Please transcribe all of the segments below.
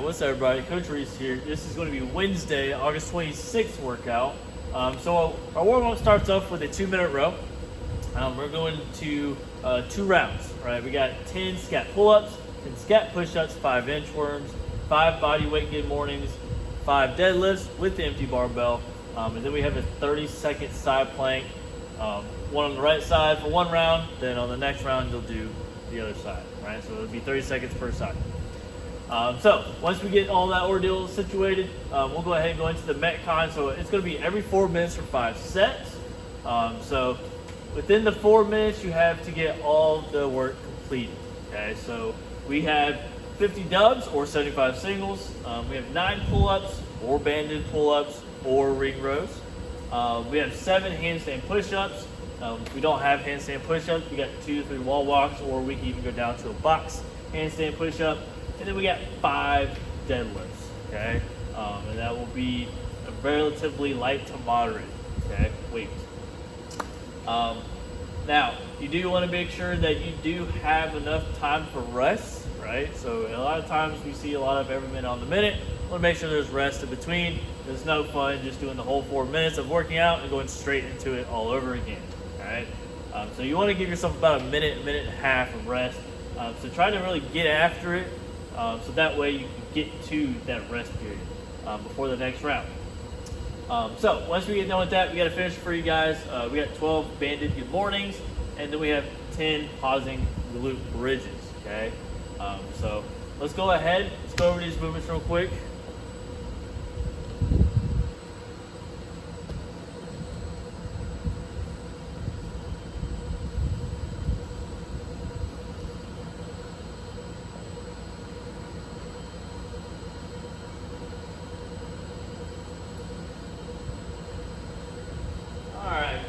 what's up everybody? Coach Reese here. This is going to be Wednesday, August 26th workout. So our warm-up starts off with a 2-minute row. We're going to 2 rounds, right? We got 10 scat pull-ups, 10 scat push-ups, 5 inchworms, 5 body weight good mornings, 5 deadlifts with the empty barbell, and then we have a 30-second side plank, one on the right side for 1 round, then on the next round you'll do the other side, right? So it'll be 30 seconds per side. So once we get all that ordeal situated, we'll go ahead and go into the Metcon. So it's going to be every 4 minutes for 5 sets. So within the 4 minutes, you have to get all the work completed. Okay, so we have 50 dubs or 75 singles. We have 9 pull-ups or banded pull-ups or ring rows. We have 7 handstand push-ups. If we don't have handstand push-ups, we got 2 to 3 wall walks, or we can even go down to a box handstand push-up. And then we got 5 deadlifts, okay? And that will be a relatively light to moderate, okay, weight. Now, you do want to make sure that you do have enough time for rest, right? So a lot of times we see a lot of every minute on the minute. We want to make sure there's rest in between. There's no fun just doing the whole 4 minutes of working out and going straight into it all over again, all right? So you want to give yourself about a minute and a half of rest. So try to really get after it. So that way you can get to that rest period before the next round. So once we get done with that, we got to finish for you guys. We got 12 banded good mornings, and then we have 10 pausing glute bridges, okay? So let's go ahead. Let's go over these movements real quick.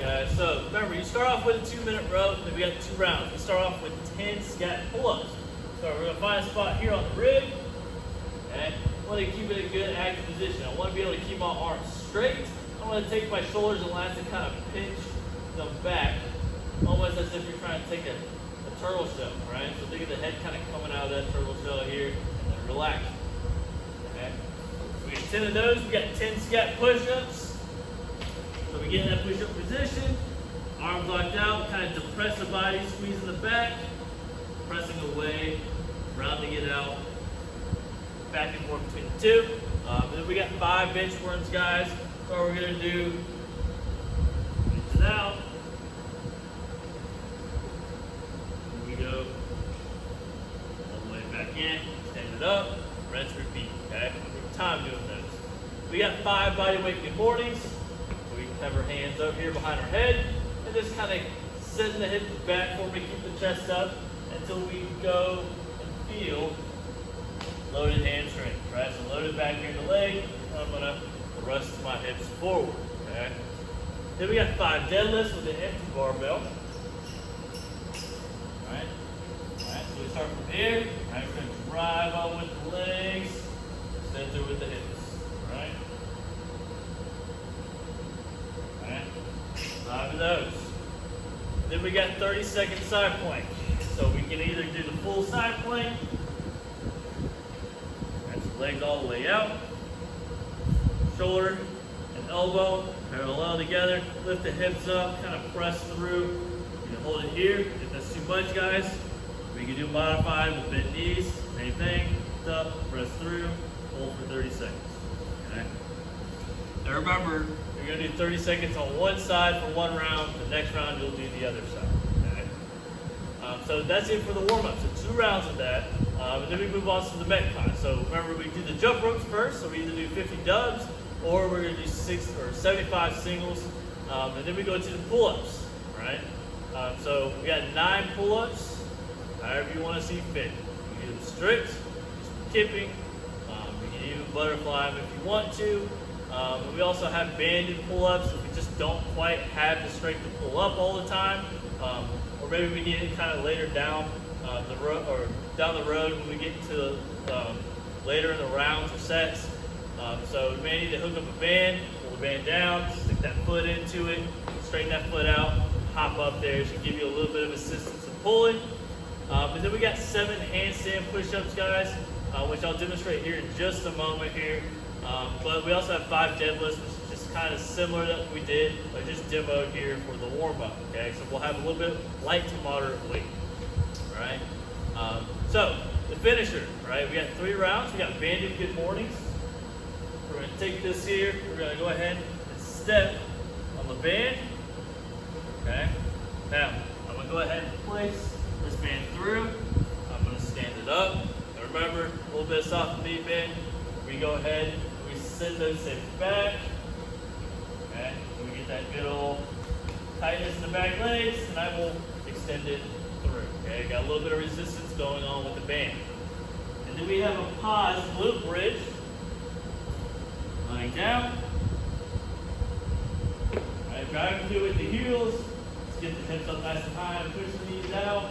Guys, so remember, you start off with a 2-minute row, then we got 2 rounds. We start off with 10 scat pull-ups. So we're gonna find a spot here on the rib, and I want to keep it in a good active position. I want to be able to keep my arms straight. I want to take my shoulders and lats and kind of pinch them back, almost as if you're trying to take a turtle shell, right? So think of the head kind of coming out of that turtle shell here, and then relax. Okay. We got 10 of those. We got 10 scat push-ups. So we get in that push-up position, arms locked out, kind of depress the body, squeeze in the back, pressing away, rounding it out, back and forth between the 2. Then we got 5 bench worms, guys. So what we're gonna do, bench it out. Here we go, all the way back in, stand it up, rinse, repeat, okay? Take time doing those. We got 5 body weight good mornings. We have our hands up here behind our head and just kind of sitting the hips back for me, keep the chest up until we go and feel loaded hamstring, right? So loaded back here in the leg, I'm gonna thrust my hips forward, okay? Then we got 5 deadlifts with an empty barbell. All right, so we start from here, right? We're gonna drive out with the legs, center with the hips, all right? 5 of those. Then we got 30-second side plank. So we can either do the full side plank, that's the legs all the way out, shoulder and elbow parallel together, lift the hips up, kind of press through. You can hold it here. If that's too much, guys, we can do modified with bent knees. Same thing, lift up, press through, hold for 30 seconds. Okay. Now remember, you're going to do 30 seconds on one side for 1 round. The next round, you'll do the other side. Okay? So that's it for the warm-up. So 2 rounds of that. And then we move on to the Metcon. So remember, we do the jump ropes first. So we either do 50 dubs or we're going to do 75 singles. And then we go to the pull-ups. Right? So we got 9 pull-ups, however you want to see fit. You can do them strict, kipping. You can even butterfly them if you want to. We also have banded pull-ups if we just don't quite have the strength to pull up all the time, or maybe we get it kind of later down the road when we get to later in the rounds or sets. So we may need to hook up a band, pull the band down, stick that foot into it, straighten that foot out, hop up there. It should give you a little bit of assistance in pulling. And then we got 7 handstand push-ups, guys. which I'll demonstrate here in just a moment here. But we also have 5 deadlifts, which is just kind of similar to what we did, but just demoed here for the warm-up, okay? So we'll have a little bit light to moderate weight, all right? So the finisher, right? We got 3 rounds. We got banded good mornings. We're gonna take this here. We're gonna go ahead and step on the band, okay? Now, I'm gonna go ahead and place this band through. I'm gonna stand it up. And remember, a little bit of soft knee bend. We go ahead, we send those hips back. Okay, so we get that good old tightness in the back legs, and I will extend it through. Okay, got a little bit of resistance going on with the band. And then we have a pause glute bridge. Lying down. Alright, driving through with the heels. Let's get the hips up nice and high and push the knees out.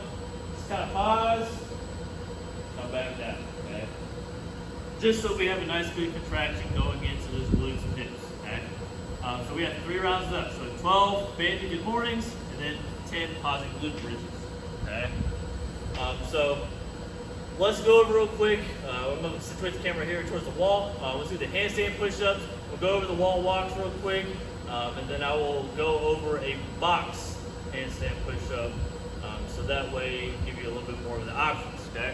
Just kind of pause. Come back down, okay? Just so we have a nice good contraction going into those glutes and hips, okay? So we have 3 rounds left. So 12 banded good mornings, and then 10 pausing glute bridges, okay? So let's go over real quick. I'm going to situate the camera here towards the wall. Let's do the handstand push-ups. We'll go over the wall walks real quick, and then I will go over a box handstand push-up, so that way give you a little bit more of the options, okay?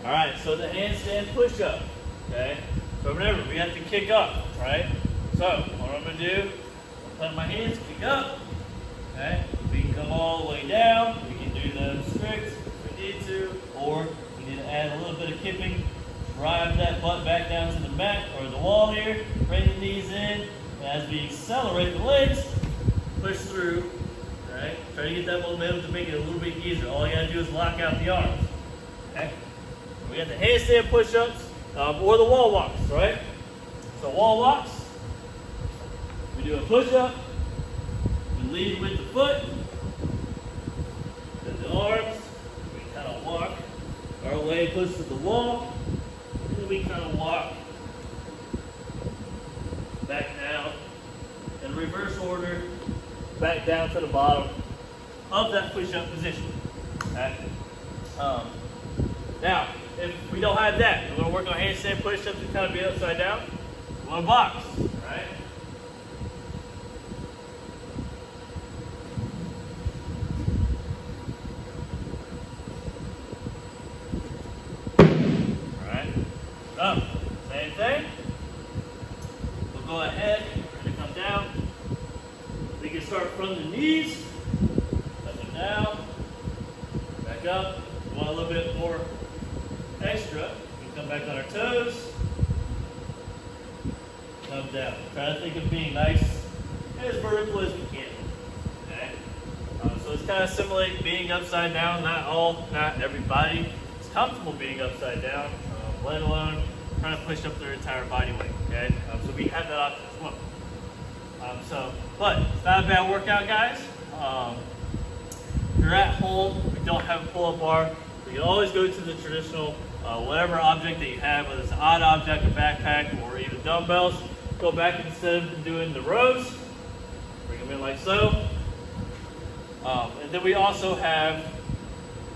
All right, so the handstand push-up, okay? So remember, we have to kick up, right? So what I'm gonna do, I'll put my hands, kick up, okay? We can come all the way down. We can do them strict if we need to, or we need to add a little bit of kipping, drive that butt back down to the mat or the wall here, bring the knees in, and as we accelerate the legs, push through, right? Try to get that momentum to make it a little bit easier. All you gotta do is lock out the arms, okay? We got the handstand push-ups or the wall walks, right? So wall walks, we do a push-up, we lead with the foot, then the arms, we kind of walk our way close to the wall, and then we kind of walk back down in reverse order, back down to the bottom of that push-up position. Okay? Now, if we don't have that, we're going to work on handstand push-ups and kind of be upside down. We want to box, right? All right. So, same thing. We'll go ahead, we're going to come down. We can start from the knees, up and down, back up. We want a little bit more extra. We come back on our toes, come down. Try to think of being nice and as vertical as we can. Okay? So it's kind of simulate being upside down. Not everybody is comfortable being upside down, let alone trying to push up their entire body weight. Okay? So we have that option as well. But it's not a bad workout, guys. If you're at home, we don't have a pull-up bar. You can always go to the traditional, whatever object that you have, whether it's an odd object, a backpack, or even dumbbells. Go back instead of doing the rows, bring them in like so. And then we also have,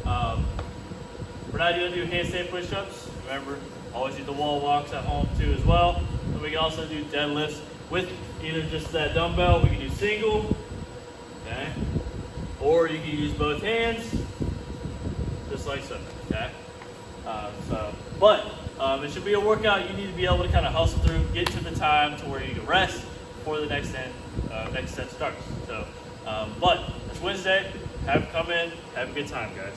we're not going to do handstand push-ups. Remember, always do the wall walks at home too as well. And we can also do deadlifts with either just that dumbbell. We can do single, okay? Or you can use both hands, just like so, okay? But it should be a workout you need to be able to kind of hustle through, get to the time to where you can rest before the next set starts. So, but it's Wednesday, come in, have a good time, guys.